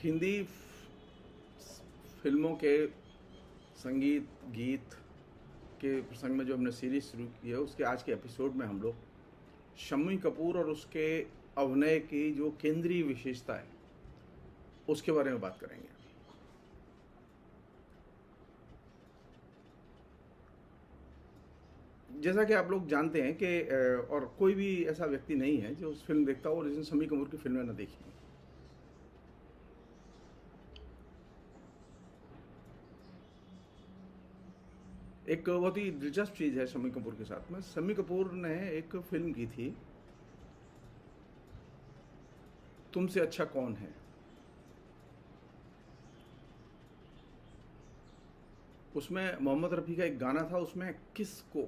हिंदी फिल्मों के संगीत गीत के प्रसंग में जो हमने सीरीज शुरू की है, उसके आज के एपिसोड में हम लोग शम्मी कपूर और उसके अभिनय की जो केंद्रीय विशेषता है उसके बारे में बात करेंगे। जैसा कि आप लोग जानते हैं कि और कोई भी ऐसा व्यक्ति नहीं है जो उस फिल्म देखता हो और जिसने शम्मी कपूर की फिल्में न देखी। एक बहुत ही दिलचस्प चीज़ है शम्मी कपूर के साथ में। शम्मी कपूर ने एक फिल्म की थी, तुमसे अच्छा कौन है। उसमें मोहम्मद रफ़ी का एक गाना था, उसमें किसको,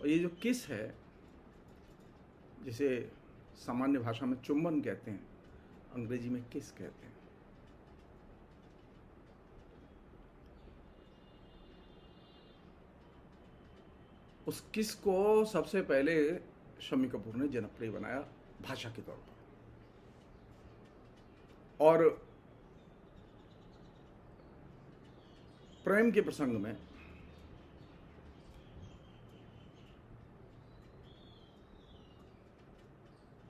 और ये जो किस है, जिसे सामान्य भाषा में चुंबन कहते हैं, अंग्रेजी में किस कहते हैं। उस किस को सबसे पहले शम्मी कपूर ने जनप्रिय बनाया भाषा के तौर पर। और प्रेम के प्रसंग में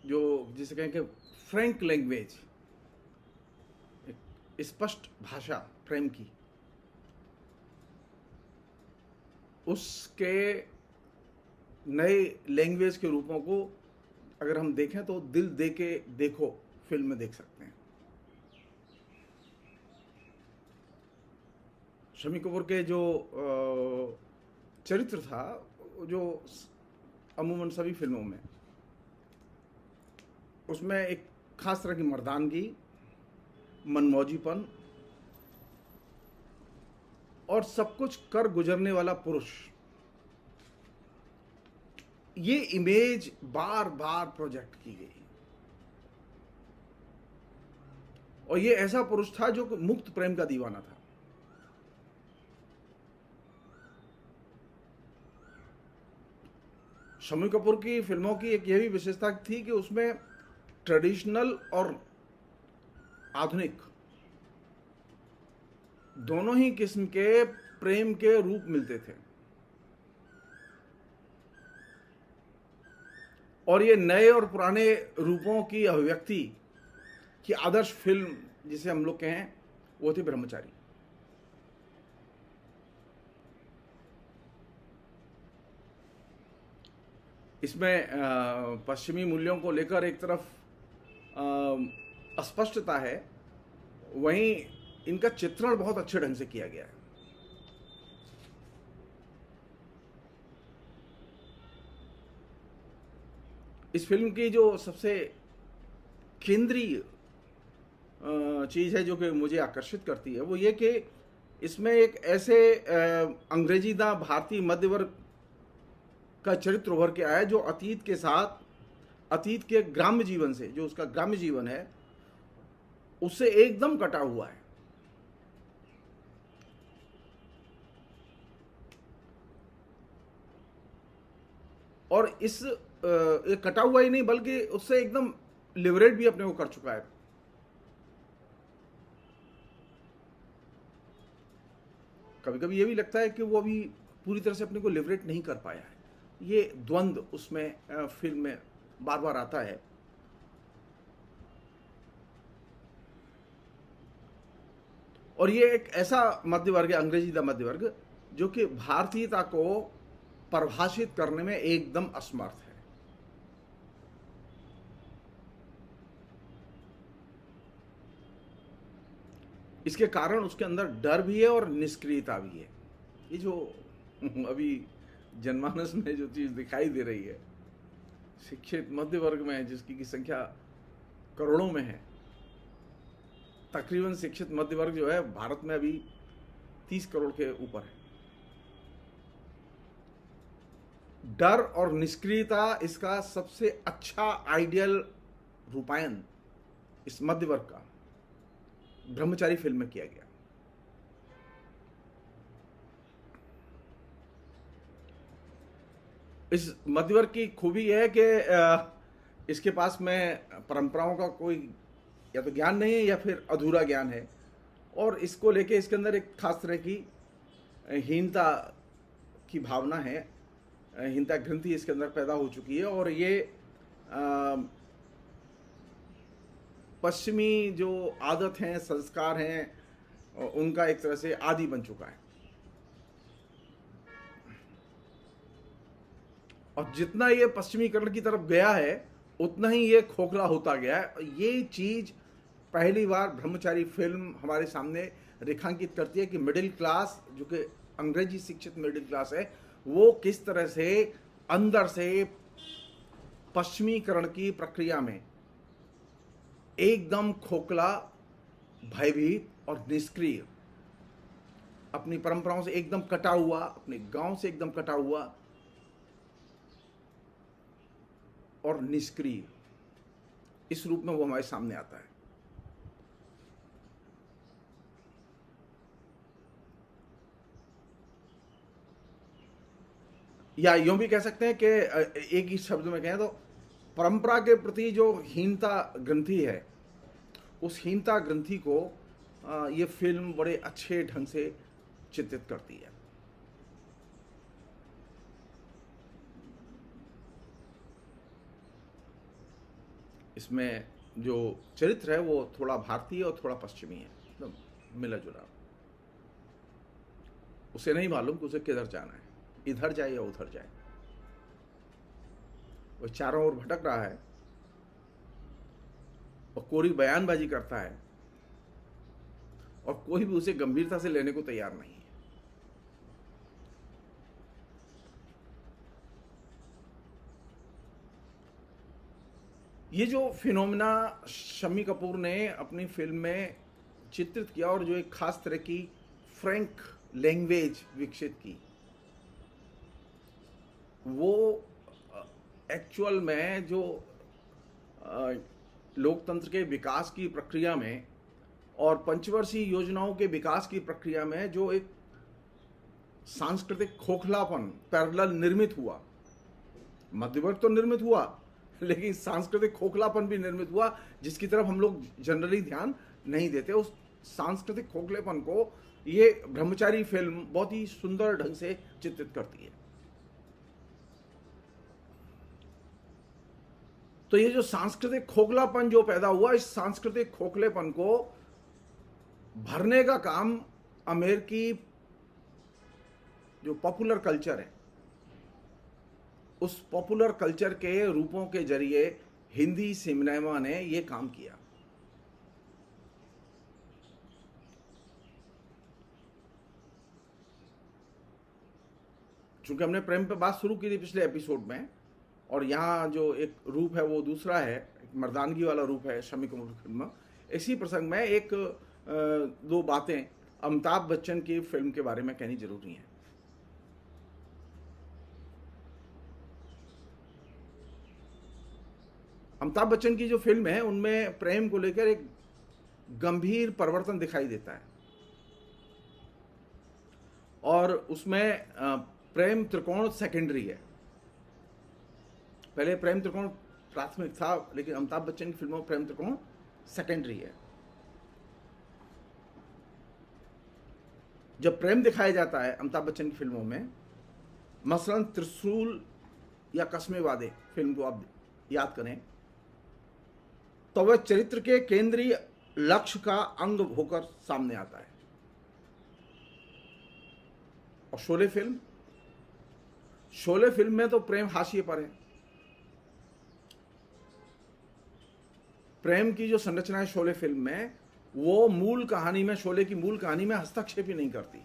जो जिसे कहें कि फ्रैंक लैंग्वेज, एक स्पष्ट भाषा प्रेम की, उसके नए लैंग्वेज के रूपों को अगर हम देखें तो दिल दे के देखो फिल्म में देख सकते हैं। शम्मी कपूर के जो चरित्र था, जो अमूमन सभी फिल्मों में, उसमें एक खास तरह की मर्दानगी, मनमौजीपन और सब कुछ कर गुजरने वाला पुरुष, ये इमेज बार बार प्रोजेक्ट की गई। और ये ऐसा पुरुष था जो मुक्त प्रेम का दीवाना था। शम्मी कपूर की फिल्मों की एक यह भी विशेषता थी कि उसमें ट्रेडिशनल और आधुनिक दोनों ही किस्म के प्रेम के रूप मिलते थे। और ये नए और पुराने रूपों की अभिव्यक्ति की आदर्श फिल्म जिसे हम लोग कहें, वो थी ब्रह्मचारी। इसमें पश्चिमी मूल्यों को लेकर एक तरफ अस्पष्टता है, वहीं इनका चित्रण बहुत अच्छे ढंग से किया गया है। इस फिल्म की जो सबसे केंद्रीय चीज़ है जो कि मुझे आकर्षित करती है, वो ये कि इसमें एक ऐसे अंग्रेजीदा भारतीय मध्य वर्ग का चरित्र उभर के आया जो अतीत के साथ, अतीत के ग्राम्य जीवन से, जो उसका ग्राम्य जीवन है, उससे एकदम कटा हुआ है। और इस कटा हुआ ही नहीं बल्कि उससे एकदम लिबरेट भी अपने को कर चुका है। कभी कभी ये भी लगता है कि वो अभी पूरी तरह से अपने को लिबरेट नहीं कर पाया है। ये द्वंद्व उसमें फिल्म में बार बार आता है। और ये एक ऐसा मध्य वर्ग है, अंग्रेजीदा मध्य वर्ग, जो कि भारतीयता को परिभाषित करने में एकदम असमर्थ है। इसके कारण उसके अंदर डर भी है और निष्क्रियता भी है। ये जो अभी जनमानस में जो चीज दिखाई दे रही है, शिक्षित मध्य वर्ग में, जिसकी की संख्या करोड़ों में है, तकरीबन शिक्षित मध्य वर्ग जो है भारत में अभी 30 करोड़ के ऊपर है। डर और निष्क्रियता इसका सबसे अच्छा आइडियल रूपायन इस मध्य वर्ग का ब्रह्मचारी फिल्म में किया गया। इस मध्य वर्ग की खूबी है कि इसके पास में परंपराओं का कोई या तो ज्ञान नहीं है या फिर अधूरा ज्ञान है, और इसको लेके इसके अंदर एक खास तरह की हीनता की भावना है, हीनता ग्रंथि इसके अंदर पैदा हो चुकी है, और ये पश्चिमी जो आदत हैं, संस्कार हैं, उनका एक तरह से आदी बन चुका है। और जितना ये पश्चिमीकरण की तरफ गया है उतना ही ये खोखला होता गया है। ये चीज पहली बार ब्रह्मचारी फिल्म हमारे सामने रेखांकित करती है कि मिडिल क्लास, जो कि अंग्रेजी शिक्षित मिडिल क्लास है, वो किस तरह से अंदर से पश्चिमीकरण की प्रक्रिया में एकदम खोखला, भयभीत और निष्क्रिय, अपनी परंपराओं से एकदम कटा हुआ, अपने गांव से एकदम कटा हुआ और निष्क्रिय, इस रूप में वो हमारे सामने आता है। या यूं भी कह सकते हैं कि एक ही शब्द में कहें तो परंपरा के प्रति जो हीनता ग्रंथि है, उस हीनता ग्रंथि को ये फिल्म बड़े अच्छे ढंग से चित्रित करती है। इसमें जो चरित्र है वो थोड़ा भारतीय और थोड़ा पश्चिमी है, एकदम मिला जुला। उसे नहीं मालूम कि उसे किधर जाना है, इधर जाए या उधर जाए। वो चारों ओर भटक रहा है और कोरी बयानबाजी करता है, और कोई भी उसे गंभीरता से लेने को तैयार नहीं है। ये जो फिनोमिना शम्मी कपूर ने अपनी फिल्म में चित्रित किया और जो एक खास तरह की फ्रैंक लैंग्वेज विकसित की, वो एक्चुअल में जो लोकतंत्र के विकास की प्रक्रिया में और पंचवर्षीय योजनाओं के विकास की प्रक्रिया में जो एक सांस्कृतिक खोखलापन पैरेलल निर्मित हुआ, मध्यवर्ग तो निर्मित हुआ, लेकिन सांस्कृतिक खोखलापन भी निर्मित हुआ, जिसकी तरफ हम लोग जनरली ध्यान नहीं देते। उस सांस्कृतिक खोखलेपन को ये ब्रह्मचारी फिल्म बहुत ही सुंदर ढंग से चित्रित करती है। तो ये जो सांस्कृतिक खोखलापन जो पैदा हुआ, इस सांस्कृतिक खोखलेपन को भरने का काम अमेरिकी जो पॉपुलर कल्चर है, उस पॉपुलर कल्चर के रूपों के जरिए हिंदी सिनेमा ने ये काम किया। चूंकि हमने प्रेम पे बात शुरू की थी पिछले एपिसोड में, और यहाँ जो एक रूप है वो दूसरा है, एक मर्दानगी वाला रूप है शम्मी कपूर की फिल्म में। इसी प्रसंग में एक दो बातें अमिताभ बच्चन की फिल्म के बारे में कहनी जरूरी है। अमिताभ बच्चन की जो फिल्म है उनमें प्रेम को लेकर एक गंभीर परिवर्तन दिखाई देता है, और उसमें प्रेम त्रिकोण सेकेंडरी है। पहले प्रेम त्रिकोण प्राथमिक था, लेकिन अमिताभ बच्चन की फिल्मों में प्रेम त्रिकोण सेकेंडरी है। जब प्रेम दिखाया जाता है अमिताभ बच्चन की फिल्मों में, मसलन त्रिशूल या कस्मे वादे फिल्म को आप याद करें, तो वह चरित्र के केंद्रीय लक्ष्य का अंग होकर सामने आता है। और शोले फिल्म में तो प्रेम हाशिए पर है। प्रेम की जो संरचना है शोले फिल्म में, वो मूल कहानी में, शोले की मूल कहानी में हस्तक्षेप ही नहीं करती।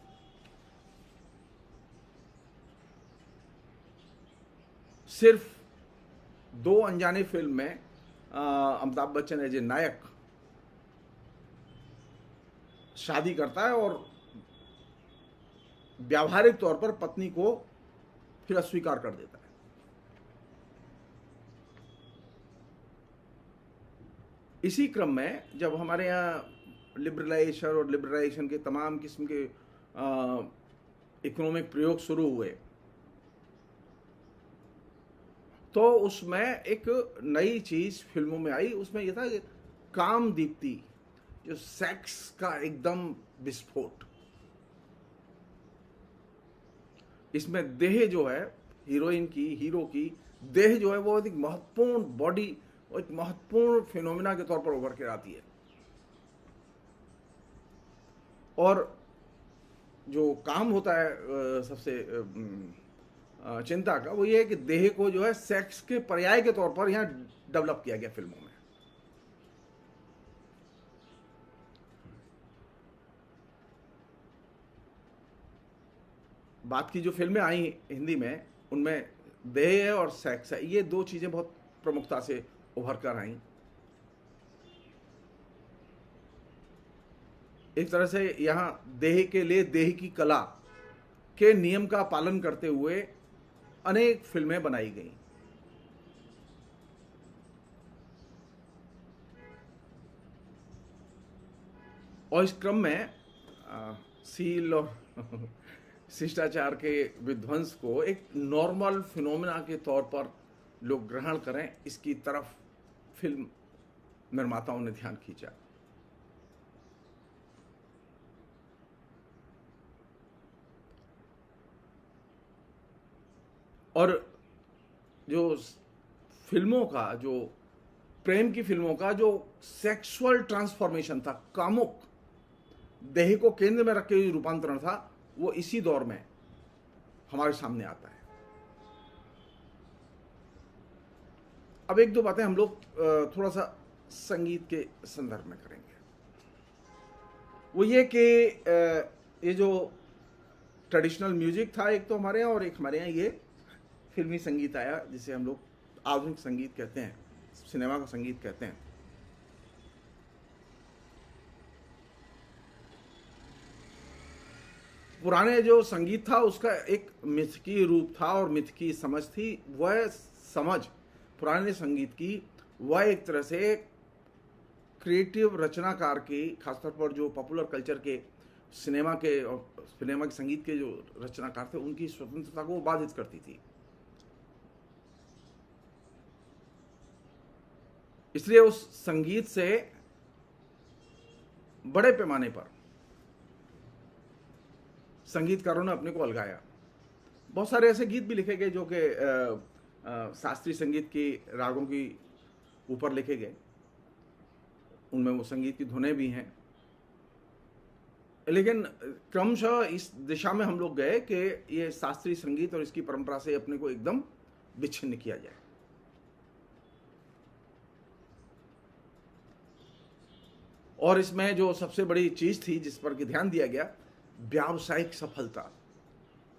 सिर्फ दो अनजाने फिल्म में अमिताभ बच्चन एज ए नायक शादी करता है और व्यावहारिक तौर पर पत्नी को फिर अस्वीकार कर देता है। इसी क्रम में जब हमारे यहाँ लिबरलाइजेशन के तमाम किस्म के इकोनॉमिक प्रयोग शुरू हुए, तो उसमें एक नई चीज फिल्मों में आई, उसमें यह था कि काम दीप्ति, जो सेक्स का एकदम विस्फोट। इसमें देह जो है हीरोइन की, हीरो की देह जो है वो एक महत्वपूर्ण बॉडी और एक महत्वपूर्ण फिनोमिना के तौर पर उभर के आती है। और जो काम होता है सबसे चिंता का, वो ये है कि देह को जो है सेक्स के पर्याय के तौर पर यहां डेवलप किया गया फिल्मों में। बात की जो फिल्में आई हिंदी में, उनमें देह और सेक्स है, ये दो चीजें बहुत प्रमुखता से उभर कर आई। एक तरह से यहां देह के लिए देह की कला के नियम का पालन करते हुए अनेक फिल्में बनाई गई। और इस क्रम में सील और शिष्टाचार के विध्वंस को एक नॉर्मल फिनोमिना के तौर पर लोग ग्रहण करें, इसकी तरफ फिल्म निर्माताओं ने ध्यान खींचा। और जो फिल्मों का, जो प्रेम की फिल्मों का जो सेक्सुअल ट्रांसफॉर्मेशन था, कामुक देह को केंद्र में रख के रूपांतरण था, वो इसी दौर में हमारे सामने आता है। अब एक दो बातें हम लोग थोड़ा सा संगीत के संदर्भ में करेंगे। वो ये कि ये जो ट्रेडिशनल म्यूजिक था एक तो हमारे यहाँ, और एक हमारे यहाँ ये फिल्मी संगीत आया, जिसे हम लोग आधुनिक संगीत कहते हैं, सिनेमा का संगीत कहते हैं। पुराने जो संगीत था उसका एक मिथकीय रूप था और मिथकीय समझ थी। वह समझ पुराने संगीत की, वह एक तरह से क्रिएटिव रचनाकार की, खासतौर पर जो पॉपुलर कल्चर के सिनेमा के संगीत के जो रचनाकार थे, उनकी स्वतंत्रता को बाधित करती थी। इसलिए उस संगीत से बड़े पैमाने पर संगीतकारों ने अपने को अलगाया। बहुत सारे ऐसे गीत भी लिखे गए जो कि शास्त्रीय संगीत की रागों की ऊपर लिखे गए, उनमें वो संगीत की धुनें भी हैं। लेकिन क्रमशः इस दिशा में हम लोग गए कि ये शास्त्रीय संगीत और इसकी परंपरा से अपने को एकदम विच्छिन्न किया जाए। और इसमें जो सबसे बड़ी चीज थी जिस पर कि ध्यान दिया गया, व्यावसायिक सफलता।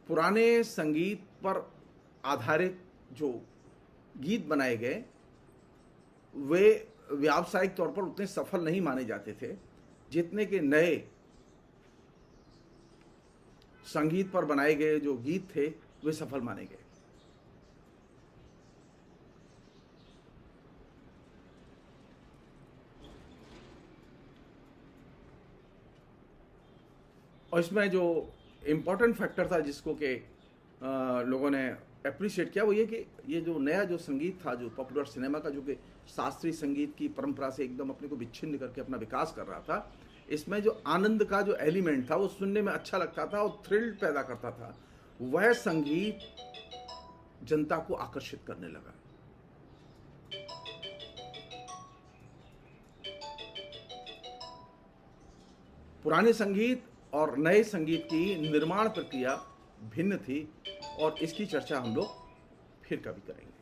पुराने संगीत पर आधारित जो गीत बनाए गए वे व्यावसायिक तौर पर उतने सफल नहीं माने जाते थे जितने के नए संगीत पर बनाए गए जो गीत थे वे सफल माने गए। और इसमें जो इम्पोर्टेंट फैक्टर था जिसको कि लोगों ने अप्रिशिएट किया, वो ये कि ये जो नया जो संगीत था, जो पॉपुलर सिनेमा का, जो कि शास्त्रीय संगीत की परंपरा से एकदम अपने को विच्छिन्न करके अपना विकास कर रहा था, इसमें जो आनंद का जो एलिमेंट था वो सुनने में अच्छा लगता था और थ्रिल पैदा करता था, वह संगीत जनता को आकर्षित करने लगा। पुराने संगीत और नए संगीत की निर्माण प्रक्रिया भिन्न थी और इसकी चर्चा हम लोग फिर कभी करेंगे।